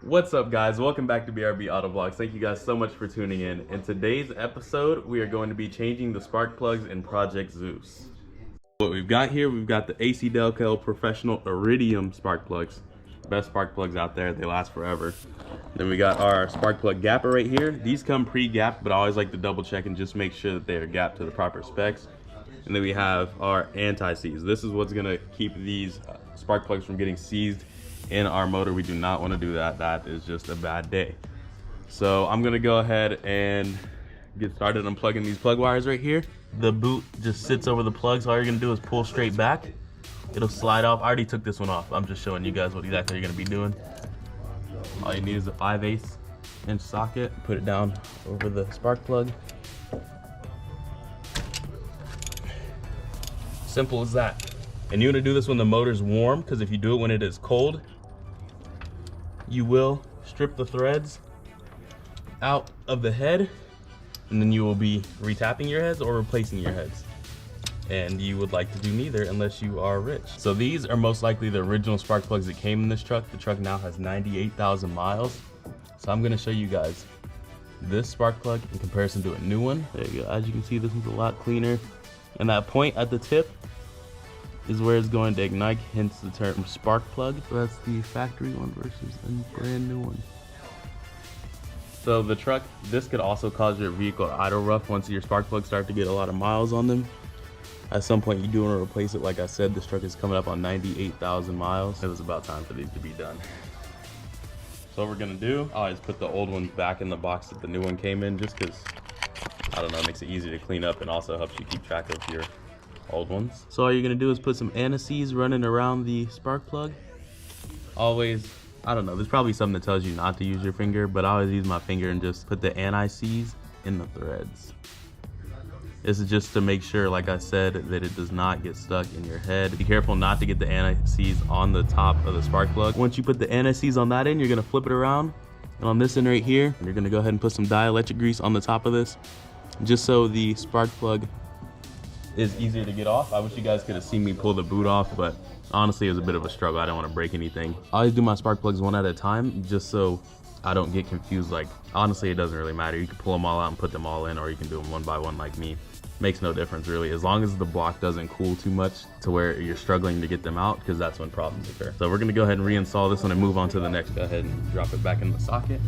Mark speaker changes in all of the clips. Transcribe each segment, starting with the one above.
Speaker 1: What's up, guys? Welcome back to BRB Auto Vlogs. Thank you guys so much for tuning in. In today's episode, we are going to be changing the spark plugs in Project ZEUS. What we've got here, we've got the AC Delco Professional Iridium spark plugs. Best spark plugs out there, they last forever. Then we got our spark plug gapper right here. These come pre-gapped, but I always like to double check and just make sure that they are gapped to the proper specs. And then we have our anti-seize. This is what's gonna keep these spark plugs from getting seized in our motor. We do not want to do that. That is just a bad day. So I'm gonna go ahead and get started unplugging these plug wires right here. The boot just sits over the plugs. All you're gonna do is pull straight back. It'll slide off. I already took this one off. I'm just showing you guys what exactly you're gonna be doing. All you need is a 5/8 inch socket. Put it down over the spark plug. Simple as that. And you want to do this when the motor's warm, because if you do it when it is cold, you will strip the threads out of the head, and then you will be retapping your heads or replacing your heads. And you would like to do neither unless you are rich. So these are most likely the original spark plugs that came in this truck. The truck now has 98,000 miles. So I'm gonna show you guys this spark plug in comparison to a new one. There you go. As you can see, this one's a lot cleaner. And that point at the tip is where it's going to ignite, hence the term spark plug. So that's the factory one versus a brand new one. So the truck, this could also cause your vehicle to idle rough once your spark plugs start to get a lot of miles on them. At some point you do want to replace it. Like I said, this truck is coming up on 98,000 miles. It was about time for these to be done. So what we're gonna do, I always put the old ones back in the box that the new one came in, just because, I don't know, it makes it easy to clean up and also helps you keep track of your old ones. So all you're gonna do is put some anti-seize running around the spark plug. Always, I don't know, there's probably something that tells you not to use your finger, but I always use my finger and just put the anti-seize in the threads. This is just to make sure, like I said, that it does not get stuck in your head. Be careful not to get the anti-seize on the top of the spark plug. Once you put the anti-seize on that end, you're gonna flip it around. And on this end right here, you're gonna go ahead and put some dielectric grease on the top of this, just so the spark plug is easier to get off. I wish you guys could have seen me pull the boot off, but honestly it was a bit of a struggle. I don't want to break anything. I always do my spark plugs one at a time, just so I don't get confused. Like, honestly, it doesn't really matter. You can pull them all out and put them all in, or you can do them one by one like me. Makes no difference really, as long as the block doesn't cool too much to where you're struggling to get them out, because that's when problems occur. So we're gonna go ahead and reinstall this one and move on to the next. Go ahead and drop it back in the socket.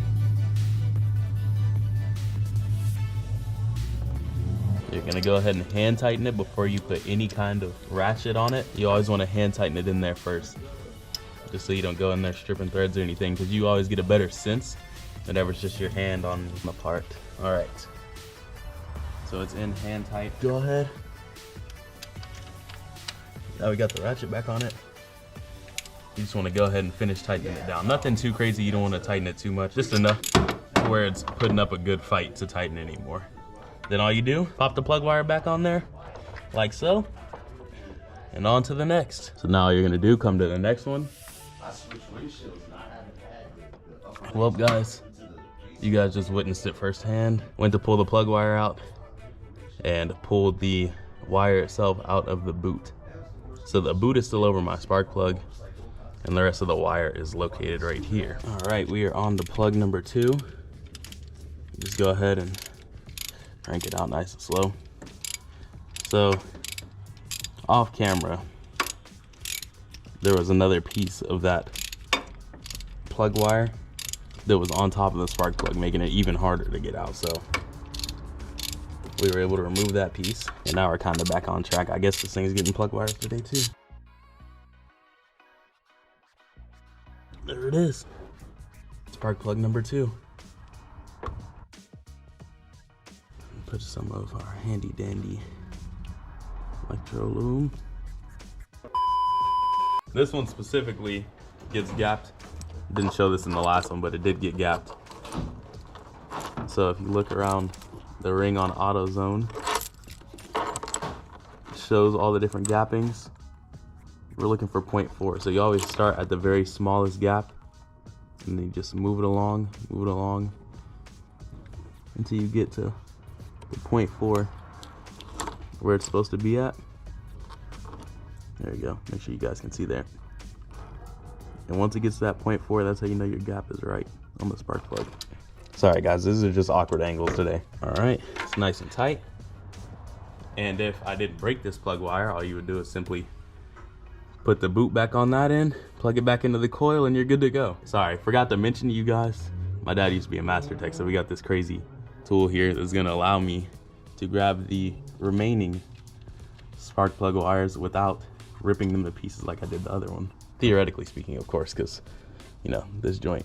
Speaker 1: You're gonna go ahead and hand tighten it before you put any kind of ratchet on it. You always wanna hand tighten it in there first, just so you don't go in there stripping threads or anything, because you always get a better sense whenever it's just your hand on the part. All right, so it's in hand tight. Go ahead. Now we got the ratchet back on it. You just wanna go ahead and finish tightening it down. Nothing too crazy, you don't wanna tighten it too much, just enough where it's putting up a good fight to tighten anymore. Then all you do, pop the plug wire back on there, like so, and on to the next. So now all you're gonna do, come to the next one. Well, guys, you guys just witnessed it firsthand. Went to pull the plug wire out and pulled the wire itself out of the boot. So the boot is still over my spark plug, and the rest of the wire is located right here. All right, we are on to plug number 2. Just go ahead and crank it out nice and slow. So off camera, there was another piece of that plug wire that was on top of the spark plug, making it even harder to get out. So we were able to remove that piece, and now we're kind of back on track. I guess this thing's getting plug wires today too. There it is, spark plug number 2. Put some of our handy dandy electro loom. This one specifically gets gapped. Didn't show this in the last one, but it did get gapped. So if you look around the ring on AutoZone, it shows all the different gappings. We're looking for 0.4. So you always start at the very smallest gap, and then you just move it along until you get to the 0.4 where it's supposed to be at. There you go. Make sure you guys can see there. And once it gets to that 0.4, that's how you know your gap is right on the spark plug. Sorry guys, these are just awkward angles today. All right, it's nice and tight. And if I didn't break this plug wire, all you would do is simply put the boot back on that end, plug it back into the coil, and you're good to go. Sorry, forgot to mention to you guys, my dad used to be a master tech, so we got this crazy tool here that's gonna allow me to grab the remaining spark plug wires without ripping them to pieces like I did the other one. Theoretically speaking, of course, because, you know, this joint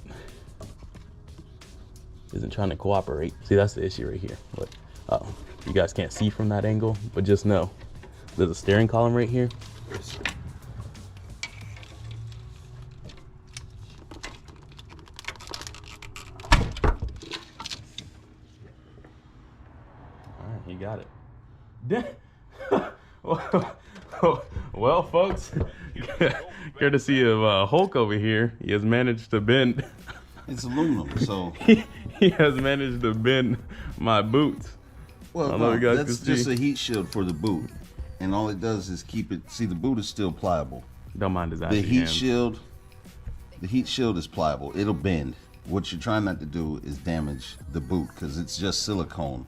Speaker 1: isn't trying to cooperate. See, that's the issue right here. Look, oh, you guys can't see from that angle, but just know there's a steering column right here. All right, you got it. Well, folks, courtesy of Hulk over here, he has managed to bend.
Speaker 2: It's aluminum, so
Speaker 1: he has managed to bend my boots.
Speaker 2: Well, no, that's just a heat shield for the boot, and all it does is keep it. See, the boot is still pliable.
Speaker 1: Don't mind his
Speaker 2: The heat shield is pliable. It'll bend. What you're trying not to do is damage the boot because it's just silicone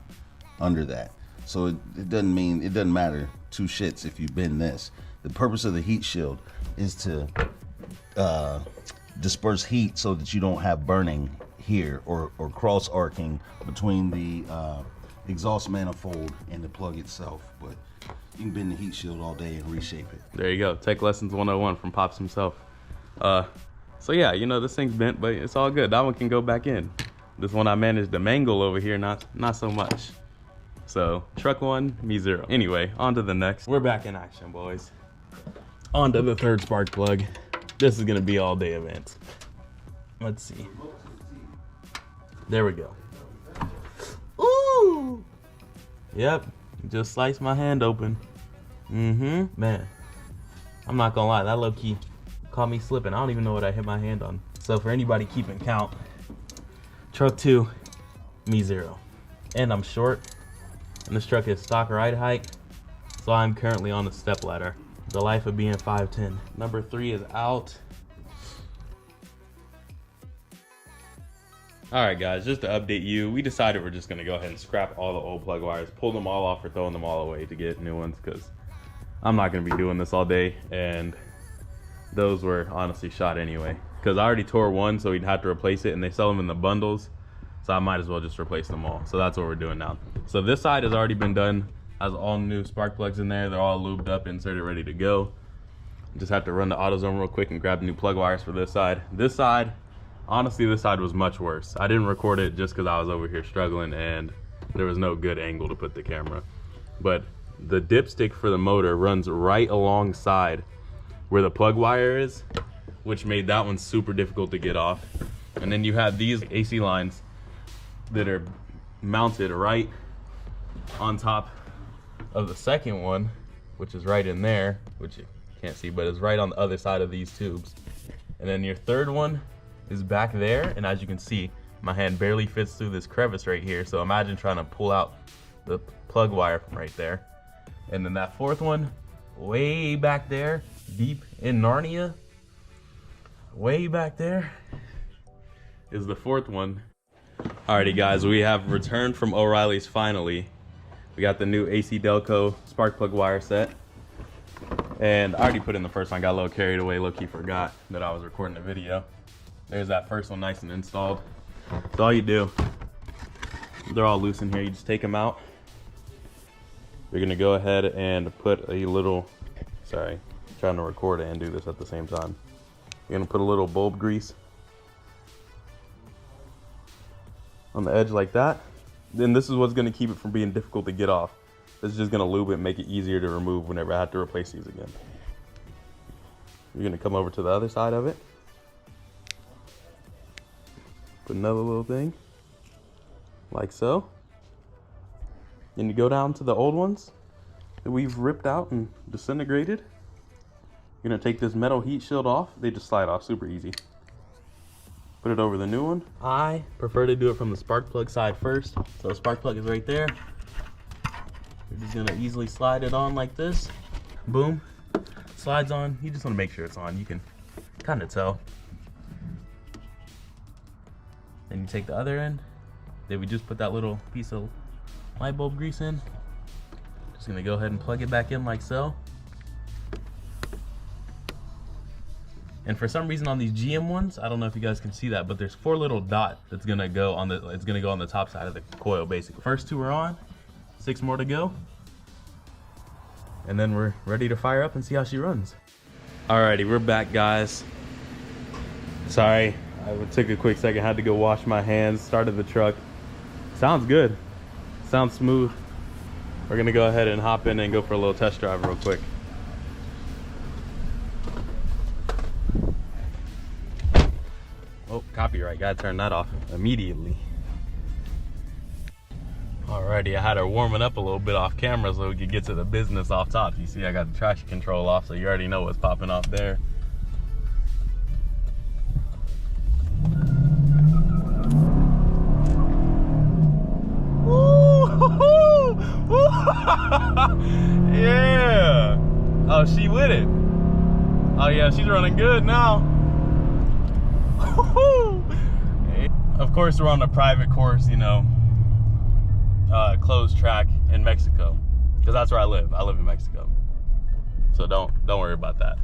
Speaker 2: under that. So it doesn't matter two shits if you bend this. The purpose of the heat shield is to disperse heat so that you don't have burning here or cross arcing between the exhaust manifold and the plug itself. But you can bend the heat shield all day and reshape it.
Speaker 1: There you go. Tech Lessons 101 from Pops himself. So yeah, you know, this thing's bent, but it's all good. That one can go back in. This one I managed to mangle over here, not so much. So truck 1, me 0. Anyway, on to the next. We're back in action, boys. On to the third spark plug. This is gonna be all day event. Let's see. There we go. Ooh! Yep, just sliced my hand open. Man, I'm not gonna lie, that low-key caught me slipping. I don't even know what I hit my hand on. So for anybody keeping count, truck 2, me 0. And I'm short, and this truck is stock ride height, so I'm currently on the step ladder. The life of being 5'10". Number 3 is out. All right, guys, just to update you, we decided we're just gonna go ahead and scrap all the old plug wires, pull them all off or throwing them all away to get new ones, because I'm not gonna be doing this all day, and those were honestly shot anyway. Because I already tore one, so we'd have to replace it, and they sell them in the bundles, so I might as well just replace them all. So that's what we're doing now. So this side has already been done. Has all new spark plugs in there. They're all lubed up, inserted, ready to go. Just have to run the AutoZone real quick and grab new plug wires for this side. This side, honestly, this side was much worse. I didn't record it just because I was over here struggling and there was no good angle to put the camera. But the dipstick for the motor runs right alongside where the plug wire is, which made that one super difficult to get off. And then you have these AC lines that are mounted right on top of the second one, which is right in there, which you can't see, but it's right on the other side of these tubes. And then your third one is back there, and as you can see, my hand barely fits through this crevice right here, so imagine trying to pull out the plug wire from right there. And then that fourth one, way back there, deep in Narnia, way back there, is the fourth one. Alrighty guys, we have returned from O'Reilly's finally. We got the new AC Delco spark plug wire set. And I already put in the first one, got a little carried away, low-key forgot that I was recording the video. There's that first one nice and installed. So all you do, they're all loose in here, you just take them out. You're gonna go ahead and put a little, sorry, trying to record it and do this at the same time. You're gonna put a little bulb grease on the edge like that. Then this is what's gonna keep it from being difficult to get off. This is just gonna lube it and make it easier to remove whenever I have to replace these again. You're gonna come over to the other side of it. Put another little thing, like so. Then you go down to the old ones that we've ripped out and disintegrated. You're gonna take this metal heat shield off. They just slide off super easy. Put it over the new one. I prefer to do it from the spark plug side first. So the spark plug is right there. You're just gonna easily slide it on like this. Boom, slides on. You just wanna make sure it's on. You can kind of tell. Then you take the other end. Then we just put that little piece of light bulb grease in. Just gonna go ahead and plug it back in like so. And for some reason on these GM ones, I don't know if you guys can see that, but there's 4 little dots that's gonna go on the, it's gonna go on the top side of the coil basically. First 2 are on, 6 more to go. And then we're ready to fire up and see how she runs. Alrighty, we're back, guys. Sorry, I took a quick second, had to go wash my hands, started the truck. Sounds good, sounds smooth. We're gonna go ahead and hop in and go for a little test drive real quick. Oh, copyright, gotta turn that off immediately. Alrighty, I had her warming up a little bit off camera so we could get to the business off top. You see I got the traction control off, so you already know what's popping off there. Yeah. Oh, she with it. Oh yeah, she's running good now. Of course, we're on a private course, you know, closed track in Mexico, because that's where I live. I live in Mexico, so don't worry about that.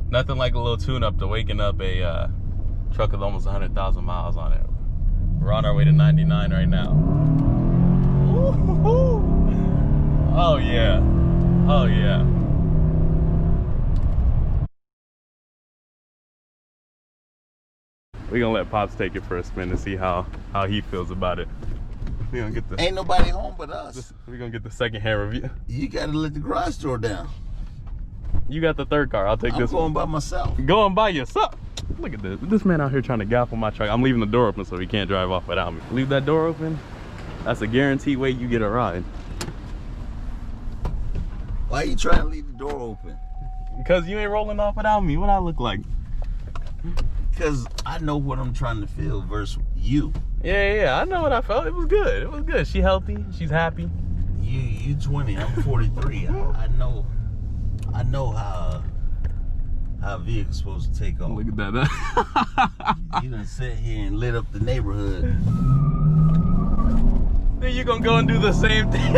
Speaker 1: Nothing like a little tune-up to waking up a truck with almost 100,000 miles on it. We're on our way to 99 right now. Oh yeah, oh yeah. We're gonna let Pops take it for a spin and see how he feels about it. We gonna get the,
Speaker 2: ain't nobody home but us.
Speaker 1: We're gonna get the second-hand review.
Speaker 2: You gotta let the garage door down.
Speaker 1: You got the third car. I'll take this one.
Speaker 2: I'm going by myself.
Speaker 1: Going by yourself? Look at this. This man out here trying to gaffle my truck. I'm leaving the door open so he can't drive off without me. Leave that door open. That's a guaranteed way you get a ride.
Speaker 2: Why are you trying to leave the door open?
Speaker 1: Because you ain't rolling off without me. What I look like?
Speaker 2: Because I know what I'm trying to feel versus you.
Speaker 1: Yeah, I know what I felt. It was good. It was good. She healthy. She's happy.
Speaker 2: You 20. I'm 43. I know how a vehicle's supposed to take off.
Speaker 1: Look at that.
Speaker 2: You done sit here and lit up the neighborhood.
Speaker 1: Then you gonna go and do the same thing.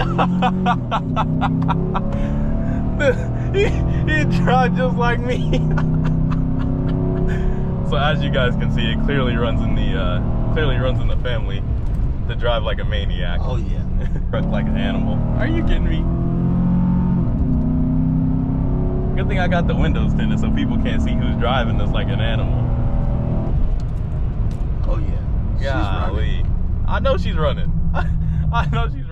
Speaker 1: he drive just like me. So as you guys can see, it clearly runs in the family to drive like a maniac.
Speaker 2: Oh yeah.
Speaker 1: Like an animal. Are you kidding me? Good thing I got the windows tinted so people can't see who's driving this like an animal.
Speaker 2: Oh yeah.
Speaker 1: Golly. I know she's running. I know she's